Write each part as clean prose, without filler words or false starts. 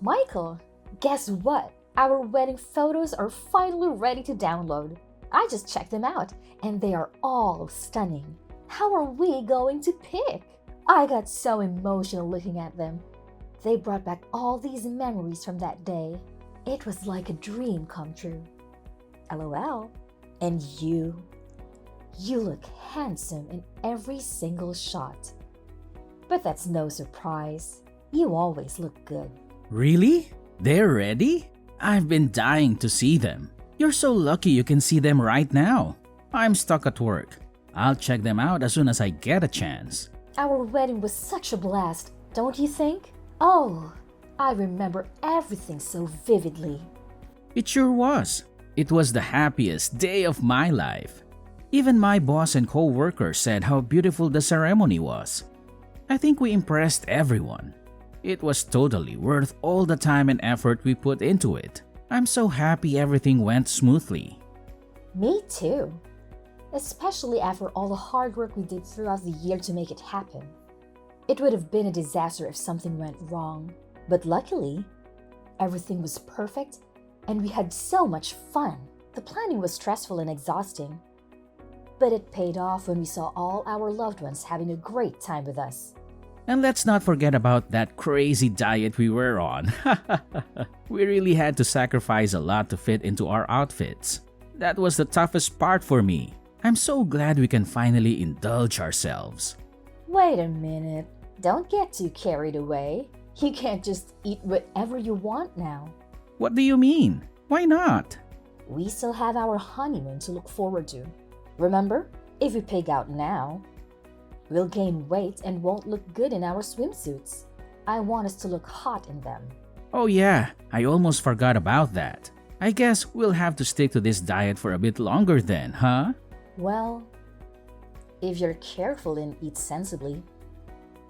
Michael, guess what? Our wedding photos are finally ready to download. I just checked them out and they are all stunning. How are we going to pick? I got so emotional looking at them. They brought back all these memories from that day. It was like a dream come true. LOL. And you look handsome in every single shot. But that's no surprise. You always look good. Really? They're ready? I've been dying to see them. You're so lucky you can see them right now. I'm stuck at work. I'll check them out as soon as I get a chance. Our wedding was such a blast, don't you think? Oh, I remember everything so vividly. It sure was. It was the happiest day of my life. Even my boss and co-workers said how beautiful the ceremony was. I think we impressed everyone. It was totally worth all the time and effort we put into it. I'm so happy everything went smoothly. Me too. Especially after all the hard work we did throughout the year to make it happen. It would have been a disaster if something went wrong. But luckily, everything was perfect and we had so much fun. The planning was stressful and exhausting. But it paid off when we saw all our loved ones having a great time with us. And let's not forget about that crazy diet we were on. We really had to sacrifice a lot to fit into our outfits. That was the toughest part for me. I'm so glad we can finally indulge ourselves. Wait a minute. Don't get too carried away. You can't just eat whatever you want now. What do you mean? Why not? We still have our honeymoon to look forward to. Remember, if we pig out now, we'll gain weight and won't look good in our swimsuits. I want us to look hot in them. Oh yeah, I almost forgot about that. I guess we'll have to stick to this diet for a bit longer then, huh? Well, if you're careful and eat sensibly,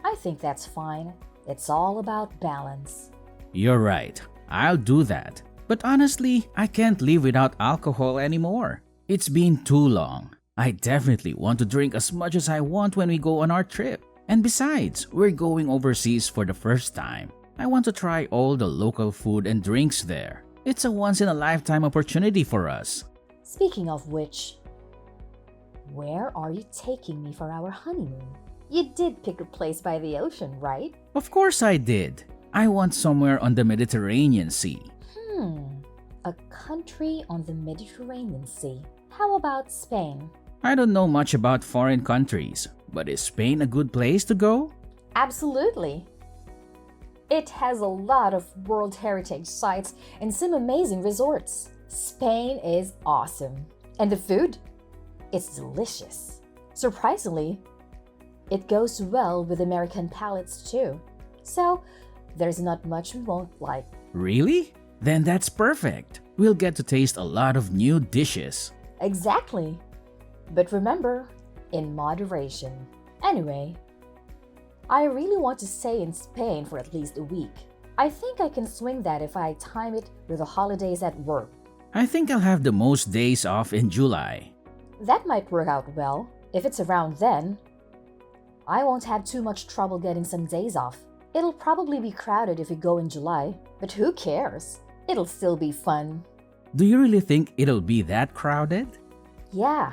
I think that's fine. It's all about balance. You're right. I'll do that. But honestly, I can't live without alcohol anymore. It's been too long. I definitely want to drink as much as I want when we go on our trip. And besides, we're going overseas for the first time. I want to try all the local food and drinks there. It's a once-in-a-lifetime opportunity for us. Speaking of which, where are you taking me for our honeymoon? You did pick a place by the ocean, right? Of course I did. I want somewhere on the Mediterranean Sea. A country on the Mediterranean Sea. How about Spain? I don't know much about foreign countries, but is Spain a good place to go? Absolutely. It has a lot of World Heritage sites and some amazing resorts. Spain is awesome. And the food? It's delicious. Surprisingly, it goes well with American palates too. So, there's not much we won't like. Really? Then that's perfect. We'll get to taste a lot of new dishes. Exactly. But remember, in moderation. Anyway, I really want to stay in Spain for at least a week. I think I can swing that if I time it with the holidays at work. I think I'll have the most days off in July. That might work out well. If it's around then, I won't have too much trouble getting some days off. It'll probably be crowded if we go in July, but who cares? It'll still be fun. Do you really think it'll be that crowded? Yeah,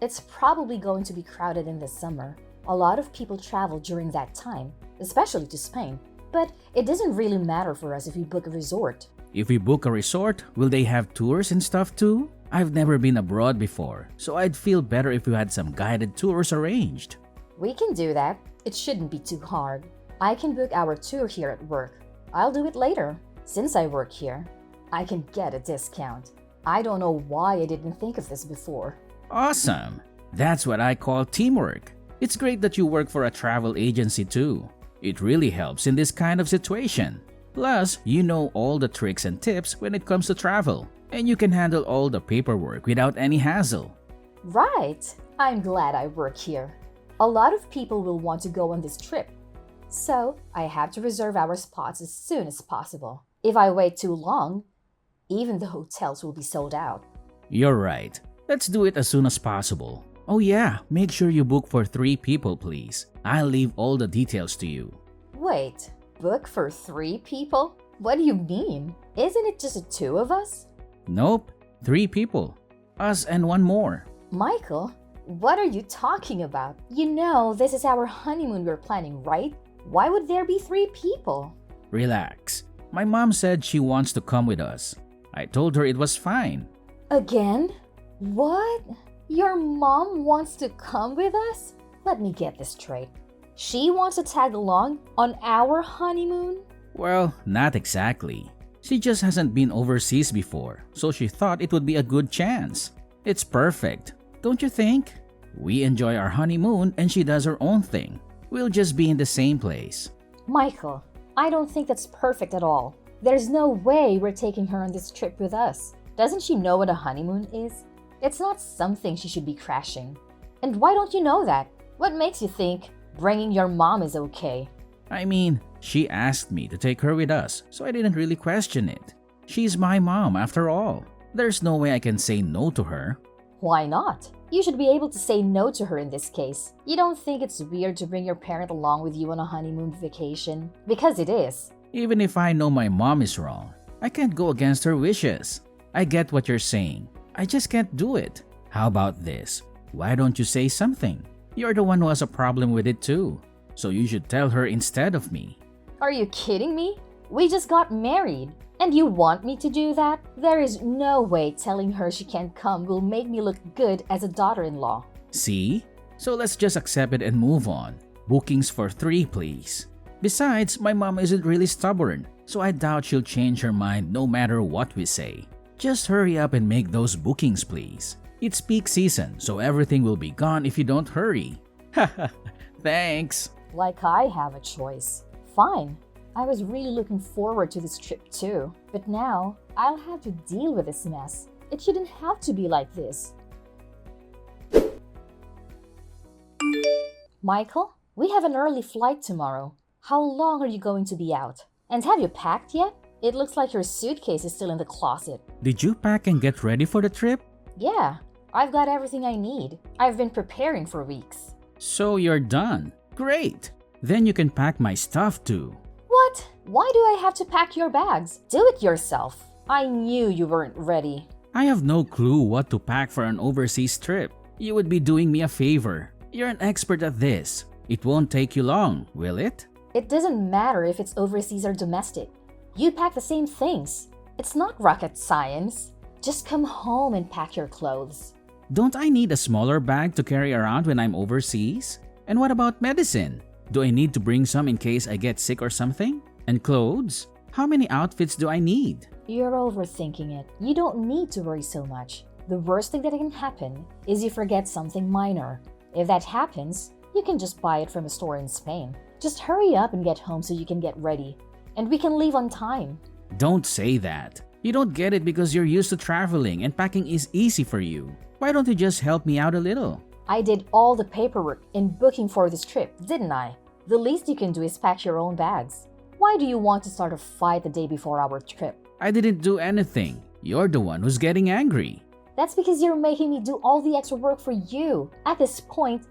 it's probably going to be crowded in the summer. A lot of people travel during that time, especially to Spain. But it doesn't really matter for us if we book a resort. If we book a resort, will they have tours and stuff too? I've never been abroad before, so I'd feel better if we had some guided tours arranged. We can do that. It shouldn't be too hard. I can book our tour here at work. I'll do it later. Since I work here, I can get a discount. I don't know why I didn't think of this before. Awesome! That's what I call teamwork. It's great that you work for a travel agency too. It really helps in this kind of situation. Plus, you know all the tricks and tips when it comes to travel, and you can handle all the paperwork without any hassle. Right! I'm glad I work here. A lot of people will want to go on this trip, so I have to reserve our spots as soon as possible. If I wait too long, even the hotels will be sold out. You're right. Let's do it as soon as possible. Oh yeah, make sure you book for 3 people, please. I'll leave all the details to you. Wait, book for 3 people? What do you mean? Isn't it just the two of us? Nope, 3 people. Us and one more. Michael, what are you talking about? You know this is our honeymoon we're planning, right? Why would there be 3 people? Relax. My mom said she wants to come with us. I told her it was fine. Again? What? Your mom wants to come with us? Let me get this straight. She wants to tag along on our honeymoon? Well, not exactly. She just hasn't been overseas before, so she thought it would be a good chance. It's perfect, don't you think? We enjoy our honeymoon and she does her own thing. We'll just be in the same place. Michael, I don't think that's perfect at all. There's no way we're taking her on this trip with us. Doesn't she know what a honeymoon is? It's not something she should be crashing. And why don't you know that? What makes you think bringing your mom is okay? I mean, she asked me to take her with us, so I didn't really question it. She's my mom after all. There's no way I can say no to her. Why not? You should be able to say no to her in this case. You don't think it's weird to bring your parent along with you on a honeymoon vacation? Because it is. Even if I know my mom is wrong, I can't go against her wishes. I get what you're saying. I just can't do it. How about this? Why don't you say something? You're the one who has a problem with it too. So you should tell her instead of me. Are you kidding me? We just got married. And you want me to do that? There is no way telling her she can't come will make me look good as a daughter-in-law. See? So let's just accept it and move on. Bookings for 3, please. Besides, my mom isn't really stubborn, so I doubt she'll change her mind no matter what we say. Just hurry up and make those bookings, please. It's peak season, so everything will be gone if you don't hurry. Haha, thanks. Like I have a choice. Fine. I was really looking forward to this trip too, but now I'll have to deal with this mess. It shouldn't have to be like this. Michael, we have an early flight tomorrow. How long are you going to be out? And have you packed yet? It looks like your suitcase is still in the closet. Did you pack and get ready for the trip? Yeah, I've got everything I need. I've been preparing for weeks. So you're done. Great. Then you can pack my stuff too. What? Why do I have to pack your bags? Do it yourself. I knew you weren't ready. I have no clue what to pack for an overseas trip. You would be doing me a favor. You're an expert at this. It won't take you long, will it? It doesn't matter if it's overseas or domestic. You pack the same things. It's not rocket science. Just come home and pack your clothes. Don't I need a smaller bag to carry around when I'm overseas? And what about medicine? Do I need to bring some in case I get sick or something? And clothes? How many outfits do I need? You're overthinking it. You don't need to worry so much. The worst thing that can happen is you forget something minor. If that happens, you can just buy it from a store in Spain. Just hurry up and get home so you can get ready. And we can leave on time. Don't say that. You don't get it because you're used to traveling and packing is easy for you. Why don't you just help me out a little? I did all the paperwork in booking for this trip, didn't I? The least you can do is pack your own bags. Why do you want to start a fight the day before our trip? I didn't do anything. You're the one who's getting angry. That's because you're making me do all the extra work for you. At this point,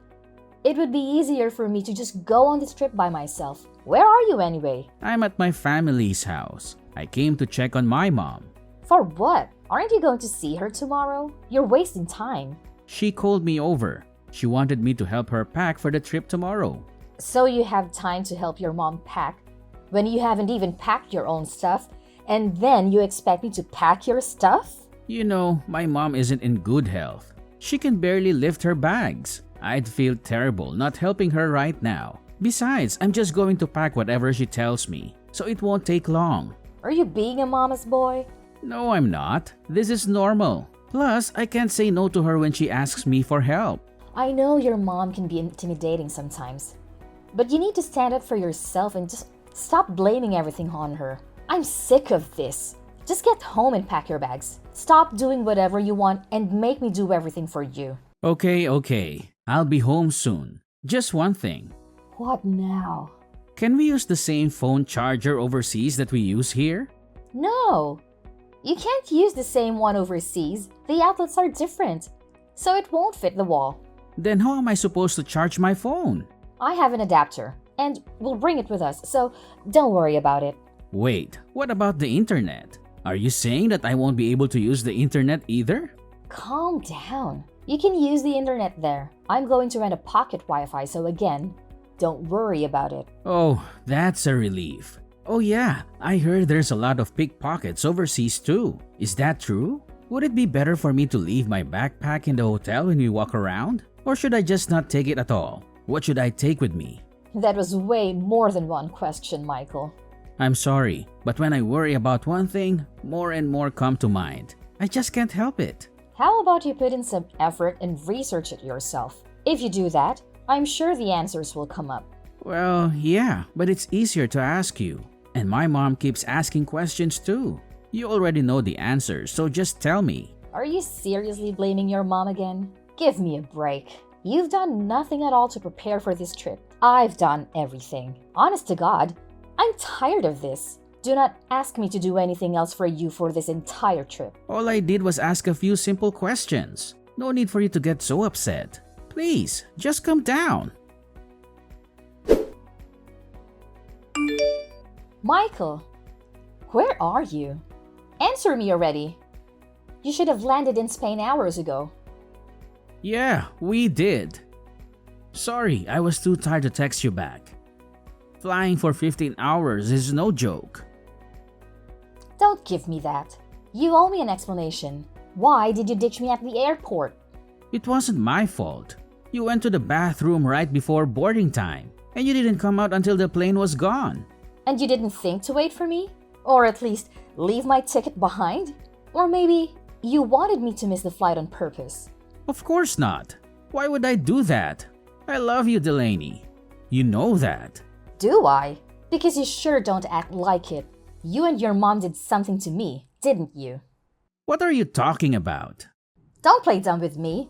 it would be easier for me to just go on this trip by myself. Where are you anyway? I'm at my family's house. I came to check on my mom. For what? Aren't you going to see her tomorrow? You're wasting time. She called me over. She wanted me to help her pack for the trip tomorrow. So you have time to help your mom pack when you haven't even packed your own stuff, and then you expect me to pack your stuff? You know, my mom isn't in good health. She can barely lift her bags. I'd feel terrible not helping her right now. Besides, I'm just going to pack whatever she tells me, so it won't take long. Are you being a mama's boy? No, I'm not. This is normal. Plus, I can't say no to her when she asks me for help. I know your mom can be intimidating sometimes, but you need to stand up for yourself and just stop blaming everything on her. I'm sick of this. Just get home and pack your bags. Stop doing whatever you want and make me do everything for you. Okay. I'll be home soon. Just one thing. What now? Can we use the same phone charger overseas that we use here? No. You can't use the same one overseas. The outlets are different, so it won't fit the wall. Then how am I supposed to charge my phone? I have an adapter, and we'll bring it with us, so don't worry about it. Wait, what about the internet? Are you saying that I won't be able to use the internet either? Calm down. You can use the internet there. I'm going to rent a pocket Wi-Fi, so again, don't worry about it. Oh, that's a relief. Oh yeah, I heard there's a lot of pickpockets overseas too. Is that true? Would it be better for me to leave my backpack in the hotel when we walk around? Or should I just not take it at all? What should I take with me? That was way more than one question, Michael. I'm sorry, but when I worry about one thing, more and more come to mind. I just can't help it. How about you put in some effort and research it yourself? If you do that, I'm sure the answers will come up. Well, yeah, but it's easier to ask you. And my mom keeps asking questions too. You already know the answers, so just tell me. Are you seriously blaming your mom again? Give me a break. You've done nothing at all to prepare for this trip. I've done everything. Honest to God, I'm tired of this. Do not ask me to do anything else for you for this entire trip. All I did was ask a few simple questions. No need for you to get so upset. Please, just calm down. Michael, where are you? Answer me already. You should have landed in Spain hours ago. Yeah, we did. Sorry, I was too tired to text you back. Flying for 15 hours is no joke. Don't give me that. You owe me an explanation. Why did you ditch me at the airport? It wasn't my fault. You went to the bathroom right before boarding time, and you didn't come out until the plane was gone. And you didn't think to wait for me? Or at least leave my ticket behind? Or maybe you wanted me to miss the flight on purpose? Of course not. Why would I do that? I love you, Delaney. You know that. Do I? Because you sure don't act like it. You and your mom did something to me, didn't you? What are you talking about? Don't play dumb with me.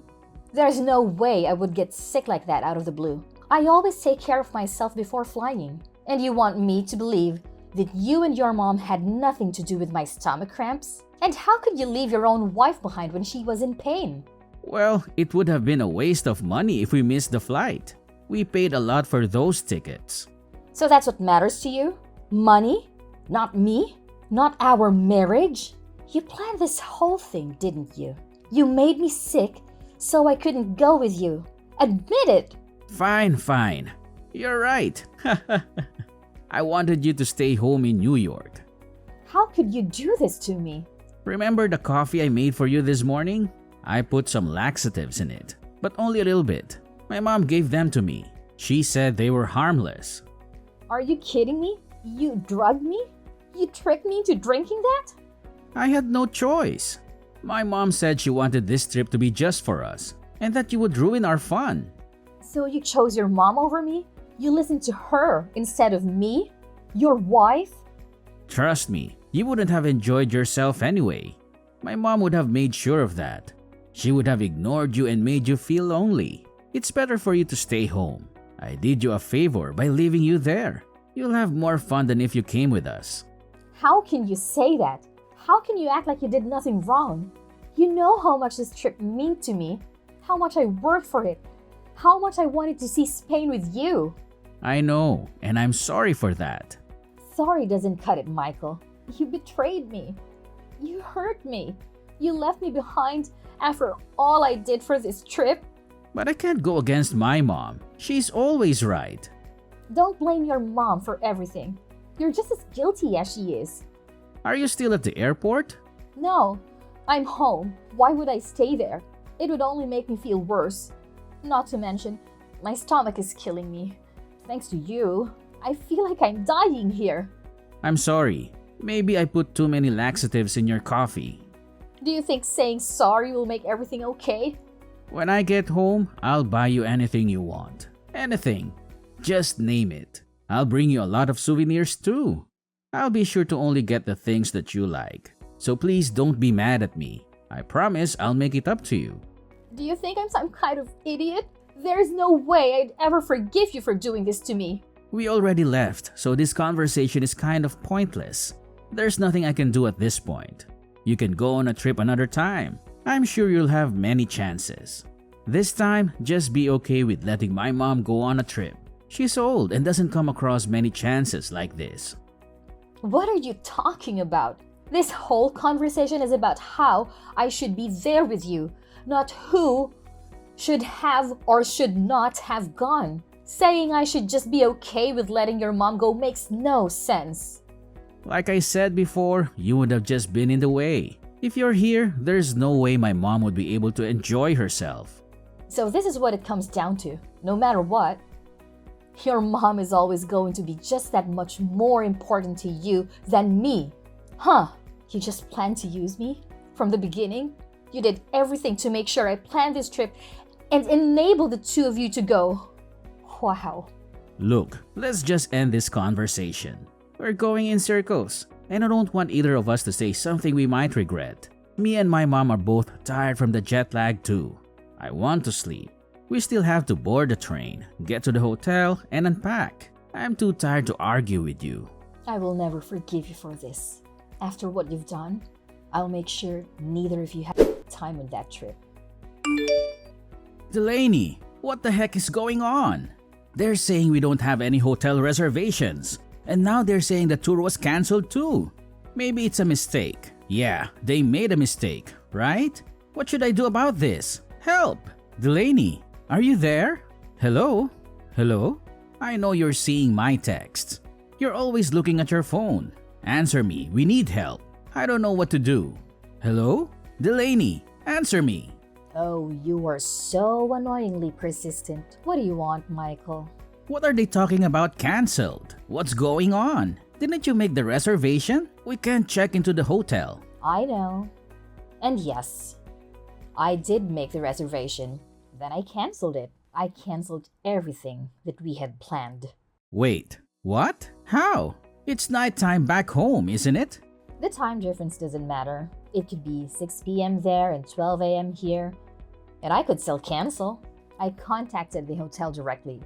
There's no way I would get sick like that out of the blue. I always take care of myself before flying. And you want me to believe that you and your mom had nothing to do with my stomach cramps? And how could you leave your own wife behind when she was in pain? Well, it would have been a waste of money if we missed the flight. We paid a lot for those tickets. So that's what matters to you? Money? Not me? Not our marriage? You planned this whole thing, didn't you? You made me sick so I couldn't go with you. Admit it! Fine. You're right. I wanted you to stay home in New York. How could you do this to me? Remember the coffee I made for you this morning? I put some laxatives in it, but only a little bit. My mom gave them to me. She said they were harmless. Are you kidding me? You drugged me? You tricked me into drinking that? I had no choice. My mom said she wanted this trip to be just for us, and that you would ruin our fun. So you chose your mom over me? You listened to her instead of me? Your wife? Trust me, you wouldn't have enjoyed yourself anyway. My mom would have made sure of that. She would have ignored you and made you feel lonely. It's better for you to stay home. I did you a favor by leaving you there. You'll have more fun than if you came with us. How can you say that? How can you act like you did nothing wrong? You know how much this trip meant to me, how much I worked for it, how much I wanted to see Spain with you. I know, and I'm sorry for that. Sorry doesn't cut it, Michael. You betrayed me. You hurt me. You left me behind after all I did for this trip. But I can't go against my mom. She's always right. Don't blame your mom for everything. You're just as guilty as she is. Are you still at the airport? No, I'm home. Why would I stay there? It would only make me feel worse. Not to mention, my stomach is killing me. Thanks to you, I feel like I'm dying here. I'm sorry. Maybe I put too many laxatives in your coffee. Do you think saying sorry will make everything okay? When I get home, I'll buy you anything you want. Anything. Just name it. I'll bring you a lot of souvenirs too. I'll be sure to only get the things that you like. So please don't be mad at me. I promise I'll make it up to you. Do you think I'm some kind of idiot? There's no way I'd ever forgive you for doing this to me. We already left, so this conversation is kind of pointless. There's nothing I can do at this point. You can go on a trip another time. I'm sure you'll have many chances. This time, just be okay with letting my mom go on a trip. She's old and doesn't come across many chances like this. What are you talking about? This whole conversation is about how I should be there with you, not who should have or should not have gone. Saying I should just be okay with letting your mom go makes no sense. Like I said before, you would have just been in the way. If you're here, there's no way my mom would be able to enjoy herself. So this is what it comes down to. No matter what, your mom is always going to be just that much more important to you than me. Huh? You just planned to use me? From the beginning? You did everything to make sure I planned this trip and enable the two of you to go. Wow. Look, let's just end this conversation. We're going in circles, and I don't want either of us to say something we might regret. Me and my mom are both tired from the jet lag too. I want to sleep. We still have to board the train, get to the hotel, and unpack. I'm too tired to argue with you. I will never forgive you for this. After what you've done, I'll make sure neither of you have time on that trip. Delaney, what the heck is going on? They're saying we don't have any hotel reservations, and now they're saying the tour was cancelled too. Maybe it's a mistake. Yeah, they made a mistake, right? What should I do about this? Help! Delaney, are you there? Hello? Hello? I know you're seeing my texts. You're always looking at your phone. Answer me, we need help. I don't know what to do. Hello? Delaney, answer me. Oh, you are so annoyingly persistent. What do you want, Michael? What are they talking about cancelled? What's going on? Didn't you make the reservation? We can't check into the hotel. I know. And yes, I did make the reservation. Then I canceled it. I canceled everything that we had planned. Wait, what? How? It's nighttime back home, isn't it? The time difference doesn't matter. It could be 6 p.m. there and 12 a.m. here. And I could still cancel. I contacted the hotel directly.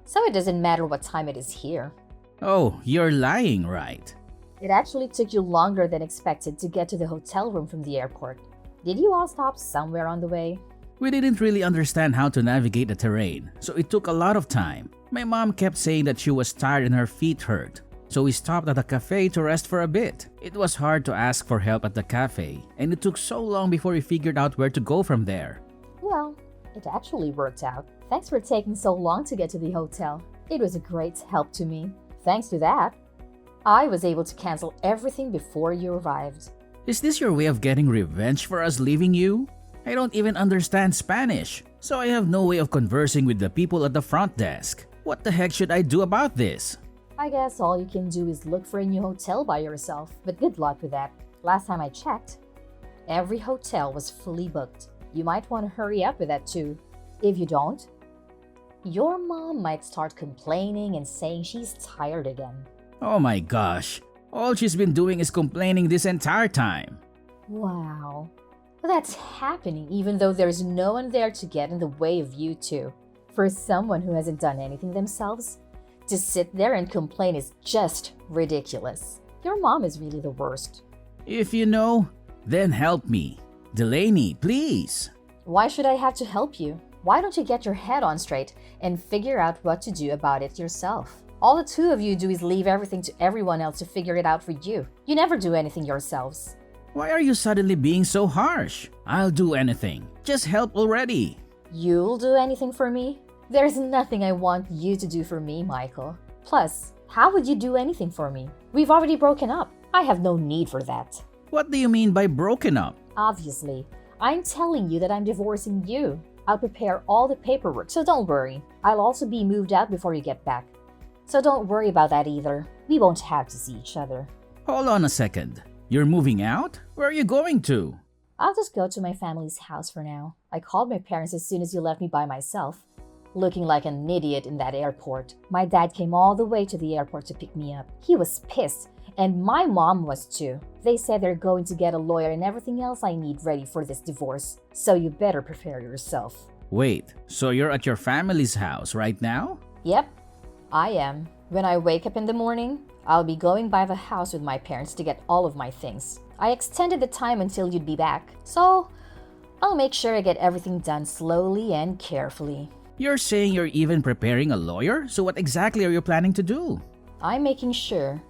So it doesn't matter what time it is here. Oh, you're lying, right? It actually took you longer than expected to get to the hotel room from the airport. Did you all stop somewhere on the way? We didn't really understand how to navigate the terrain, so it took a lot of time. My mom kept saying that she was tired and her feet hurt. So we stopped at a cafe to rest for a bit. It was hard to ask for help at the cafe, and it took so long before we figured out where to go from there. Well, it actually worked out. Thanks for taking so long to get to the hotel. It was a great help to me. Thanks to that, I was able to cancel everything before you arrived. Is this your way of getting revenge for us leaving you? I don't even understand Spanish, so I have no way of conversing with the people at the front desk. What the heck should I do about this? I guess all you can do is look for a new hotel by yourself, but good luck with that. Last time I checked, every hotel was fully booked. You might want to hurry up with that too. If you don't, your mom might start complaining and saying she's tired again. Oh my gosh, all she's been doing is complaining this entire time. Wow. That's happening even though there's no one there to get in the way of you two. For someone who hasn't done anything themselves, to sit there and complain is just ridiculous. Your mom is really the worst. If you know, then help me. Delaney, please. Why should I have to help you? Why don't you get your head on straight and figure out what to do about it yourself? All the two of you do is leave everything to everyone else to figure it out for you. You never do anything yourselves. Why are you suddenly being so harsh? I'll do anything. Just help already. You'll do anything for me? There's nothing I want you to do for me, Michael. Plus, how would you do anything for me? We've already broken up. I have no need for that. What do you mean by broken up? Obviously, I'm telling you that I'm divorcing you. I'll prepare all the paperwork, so don't worry. I'll also be moved out before you get back. So don't worry about that either. We won't have to see each other. Hold on a second. You're moving out? Where are you going to? I'll just go to my family's house for now. I called my parents as soon as you left me by myself. Looking like an idiot in that airport. My dad came all the way to the airport to pick me up. He was pissed, and my mom was too. They said they're going to get a lawyer and everything else I need ready for this divorce. So you better prepare yourself. Wait, so you're at your family's house right now? Yep, I am. When I wake up in the morning, I'll be going by the house with my parents to get all of my things. I extended the time until you'd be back, so I'll make sure I get everything done slowly and carefully. You're saying you're even preparing a lawyer? So what exactly are you planning to do? I'm making sure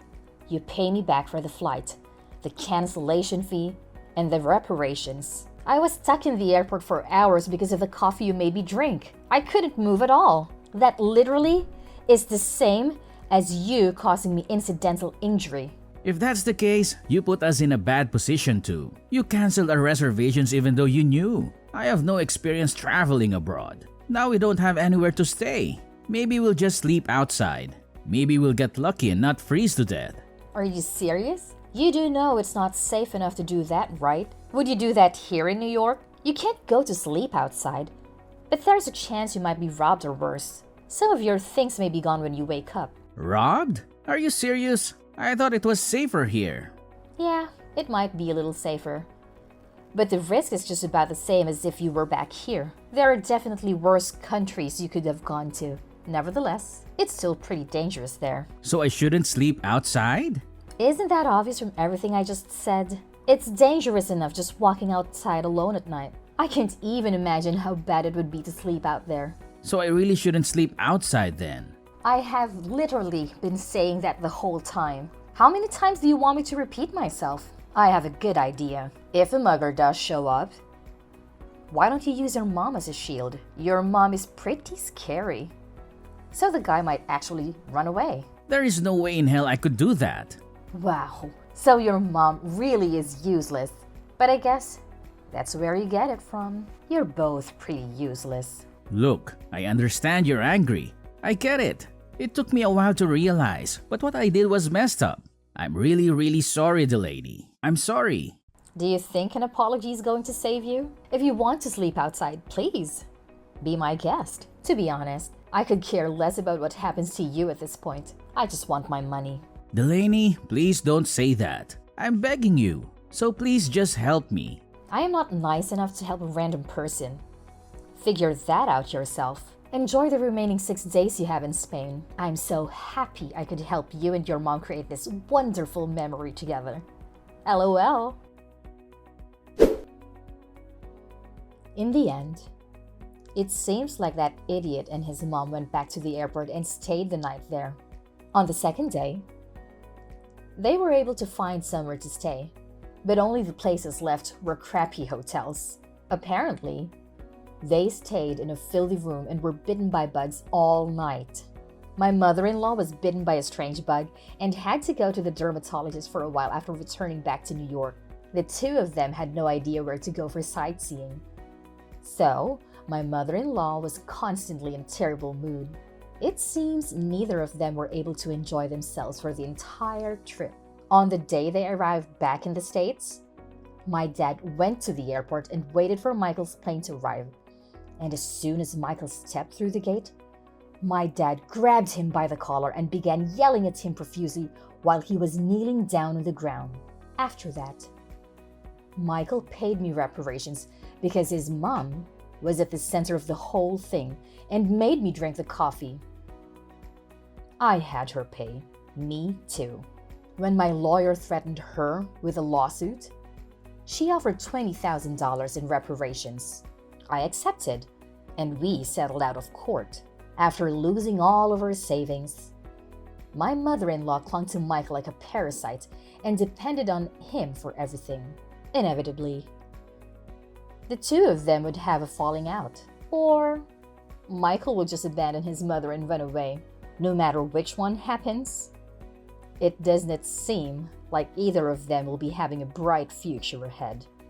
you pay me back for the flight, the cancellation fee, and the reparations. I was stuck in the airport for hours because of the coffee you made me drink. I couldn't move at all. That literally is the same as you causing me incidental injury. If that's the case, you put us in a bad position too. You canceled our reservations even though you knew. I have no experience traveling abroad. Now we don't have anywhere to stay. Maybe we'll just sleep outside. Maybe we'll get lucky and not freeze to death. Are you serious? You do know it's not safe enough to do that, right? Would you do that here in New York? You can't go to sleep outside. But there's a chance you might be robbed or worse. Some of your things may be gone when you wake up. Robbed? Are you serious? I thought it was safer here. Yeah, it might be a little safer. But the risk is just about the same as if you were back here. There are definitely worse countries you could have gone to. Nevertheless, it's still pretty dangerous there. So I shouldn't sleep outside? Isn't that obvious from everything I just said? It's dangerous enough just walking outside alone at night. I can't even imagine how bad it would be to sleep out there. So I really shouldn't sleep outside then? I have literally been saying that the whole time. How many times do you want me to repeat myself? I have a good idea. If a mugger does show up, why don't you use your mom as a shield? Your mom is pretty scary. So the guy might actually run away. There is no way in hell I could do that. Wow, so your mom really is useless. But I guess that's where you get it from. You're both pretty useless. Look, I understand you're angry. I get it. It took me a while to realize, but what I did was messed up. I'm really sorry, Delaney. I'm sorry. Do you think an apology is going to save you? If you want to sleep outside, please be my guest. To be honest, I could care less about what happens to you at this point. I just want my money. Delaney, please don't say that. I'm begging you. So please just help me. I am not nice enough to help a random person. Figure that out yourself. Enjoy the remaining 6 days you have in Spain. I'm so happy I could help you and your mom create this wonderful memory together. LOL. In the end, it seems like that idiot and his mom went back to the airport and stayed the night there. On the second day, they were able to find somewhere to stay, but only the places left were crappy hotels. Apparently, they stayed in a filthy room and were bitten by bugs all night. My mother-in-law was bitten by a strange bug and had to go to the dermatologist for a while after returning back to New York. The two of them had no idea where to go for sightseeing. So, my mother-in-law was constantly in a terrible mood. It seems neither of them were able to enjoy themselves for the entire trip. On the day they arrived back in the States, my dad went to the airport and waited for Michael's plane to arrive. And as soon as Michael stepped through the gate, my dad grabbed him by the collar and began yelling at him profusely while he was kneeling down on the ground. After that, Michael paid me reparations because his mom was at the center of the whole thing and made me drink the coffee. I had her pay. Me too. When my lawyer threatened her with a lawsuit, she offered $20,000 in reparations. I accepted, and we settled out of court. After losing all of our savings, my mother-in-law clung to Michael like a parasite and depended on him for everything. Inevitably, the two of them would have a falling out, or Michael would just abandon his mother and run away. No matter which one happens, it does not seem like either of them will be having a bright future ahead.